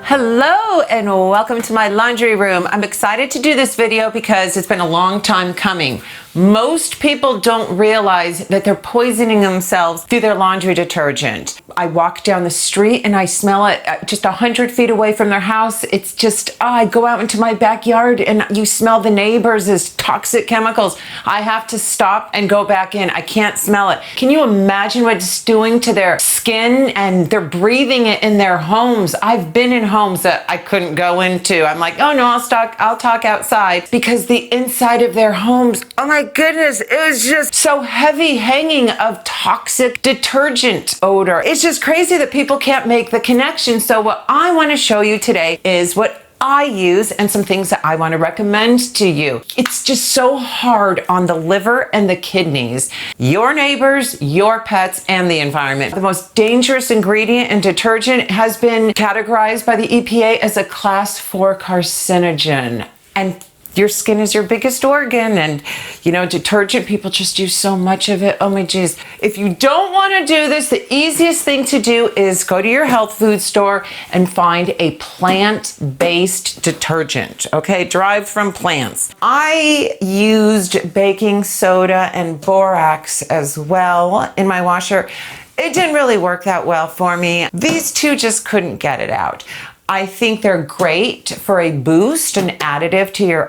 Hello and welcome to my laundry room. I'm excited to do this video because it's been a long time coming. Most people don't realize that they're poisoning themselves through their laundry detergent. I walk down the street and I smell it just 100 feet away from their house. It's just, I go out into my backyard and you smell the neighbors' toxic chemicals. I have to stop and go back in. I can't smell it. Can you imagine what it's doing to their skin? And they're breathing it in their homes. I've been in homes that I couldn't go into. I'm like, oh no, I'll talk outside, because the inside of their homes, oh my goodness, it was just so heavy hanging of toxic detergent odor. It's just crazy that people can't make the connection. So what I want to show you today is what I use and some things that I want to recommend to you. It's just so hard on the liver and the kidneys, your neighbors, your pets, and the environment. The most dangerous ingredient in detergent has been categorized by the EPA as a class 4 carcinogen. And your skin is your biggest organ, and you know, detergent, people just use so much of it. Oh my geez. If you don't want to do this, the easiest thing to do is go to your health food store and find a plant-based detergent, okay? Derived from plants. I used baking soda and borax as well in my washer. It didn't really work that well for me. These two just couldn't get it out. I think they're great for a boost, an additive to your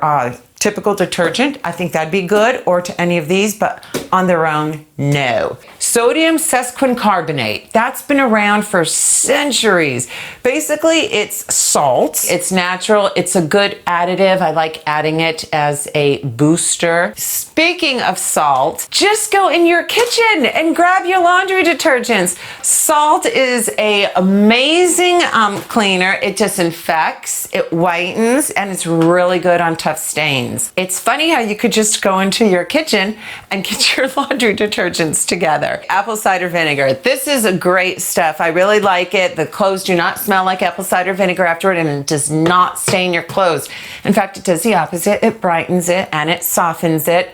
typical detergent. I think that'd be good, or to any of these, but on their own, no. Sodium Sequicarbonate, that's been around for centuries. Basically, it's salt. It's natural. It's a good additive. I like adding it as a booster. Speaking of salt, just go in your kitchen and grab your laundry detergents. Salt is an amazing cleaner. It disinfects, it whitens, and it's really good on tough stains. It's funny how you could just go into your kitchen and get your laundry detergents together. Apple cider vinegar. This is a great stuff. I really like it. The clothes do not smell like apple cider vinegar afterward, and it does not stain your clothes. In fact, it does the opposite. It brightens it and it softens it.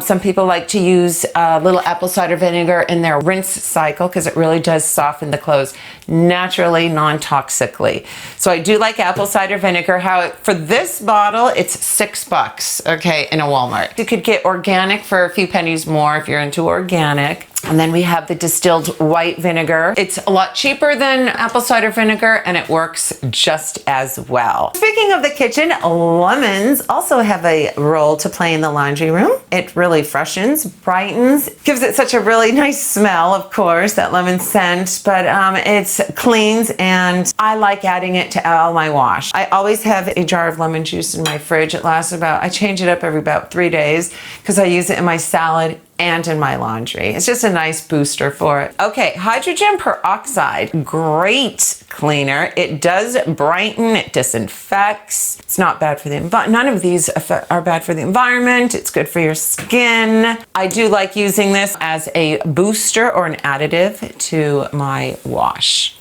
Some people like to use a little apple cider vinegar in their rinse cycle because it really does soften the clothes naturally, non-toxically. So I do like apple cider vinegar. For this bottle, it's $6, okay, in a Walmart. You could get organic for a few pennies more if you're into organic. And then we have the distilled white vinegar. It's a lot cheaper than apple cider vinegar, and it works just as well. Speaking of the kitchen, lemons also have a role to play in the laundry room. It really freshens, brightens, gives it such a really nice smell, of course, that lemon scent, but it cleans, and I like adding it to all my wash. I always have a jar of lemon juice in my fridge. It lasts I change it up every about 3 days because I use it in my salad and in my laundry. It's just a nice booster for it. Okay, hydrogen peroxide, great cleaner. It does brighten, it disinfects. It's not bad for the environment. None of these are bad for the environment. It's good for your skin. I do like using this as a booster or an additive to my wash.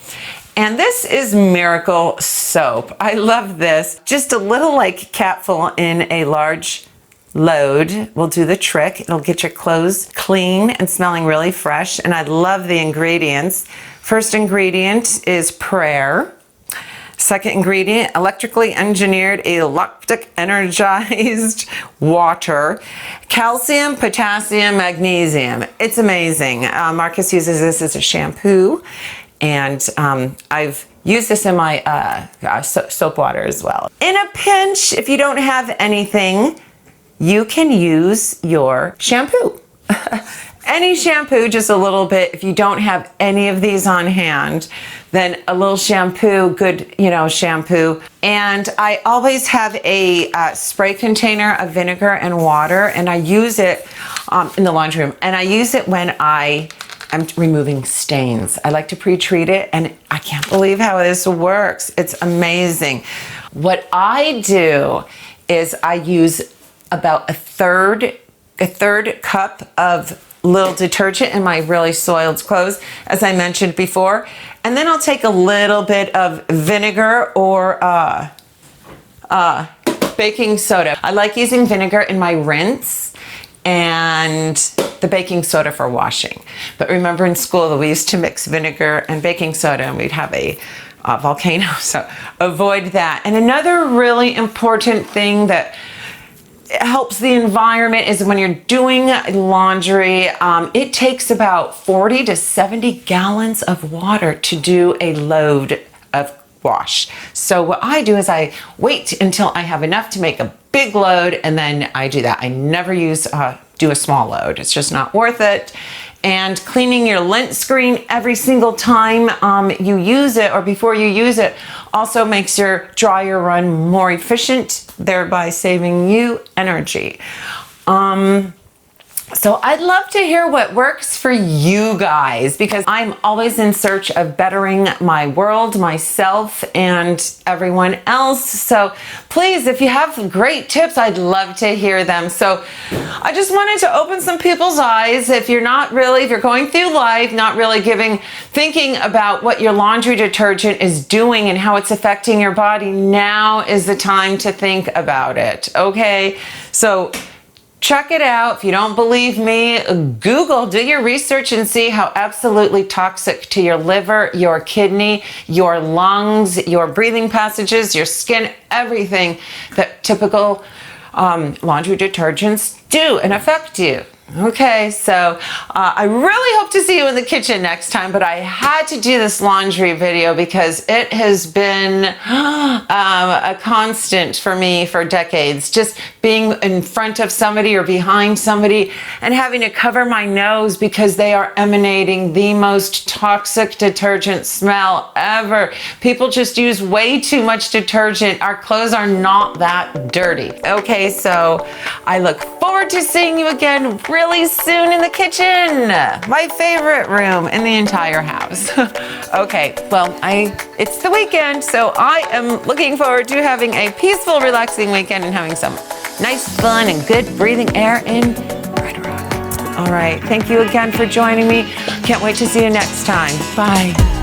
And this is Miracle Soap. I love this. Just a little capful in a large load will do the trick. It'll get your clothes clean and smelling really fresh. And I love the ingredients. First ingredient is prayer. Second ingredient, electrically engineered electric energized water. Calcium, potassium, magnesium. It's amazing. Marcus uses this as a shampoo. And I've used this in my soap water as well. In a pinch, if you don't have anything, you can use your shampoo. Any shampoo, just a little bit. If you don't have any of these on hand, then a little shampoo, good, shampoo. And I always have a spray container of vinegar and water, and I use it in the laundry room. And I use it when I'm removing stains. I like to pre-treat it, and I can't believe how this works. It's amazing. What I do is I use about a third cup of little detergent in my really soiled clothes, as I mentioned before. And then I'll take a little bit of vinegar or baking soda. I like using vinegar in my rinse and the baking soda for washing. But remember in school that we used to mix vinegar and baking soda, and we'd have a volcano. So avoid that. And another really important thing that helps the environment is when you're doing laundry, it takes about 40 to 70 gallons of water to do a load of wash. So what I do is I wait until I have enough to make a big load, and then I do that. I never do a small load. It's just not worth it. And cleaning your lint screen every single time you use it or before you use it also makes your dryer run more efficient, thereby saving you energy. So I'd love to hear what works for you guys, because I'm always in search of bettering my world, myself, and everyone else. So please, if you have great tips, I'd love to hear them. So I just wanted to open some people's eyes. If you're going through life, not really thinking about what your laundry detergent is doing and how it's affecting your body, now is the time to think about it, okay? So check it out. If you don't believe me, Google, do your research and see how absolutely toxic to your liver, your kidney, your lungs, your breathing passages, your skin, everything that typical laundry detergents do and affect you. Okay, so I really hope to see you in the kitchen next time, but I had to do this laundry video because it has been a constant for me for decades. Just being in front of somebody or behind somebody and having to cover my nose because they are emanating the most toxic detergent smell ever. People just use way too much detergent. Our clothes are not that dirty. Okay, so I look forward to seeing you again really soon in the kitchen, my favorite room in the entire house. Okay, well, it's the weekend, so I am looking forward to having a peaceful, relaxing weekend and having some nice, fun, and good breathing air in Red Rock. All right, thank you again for joining me. Can't wait to see you next time. Bye.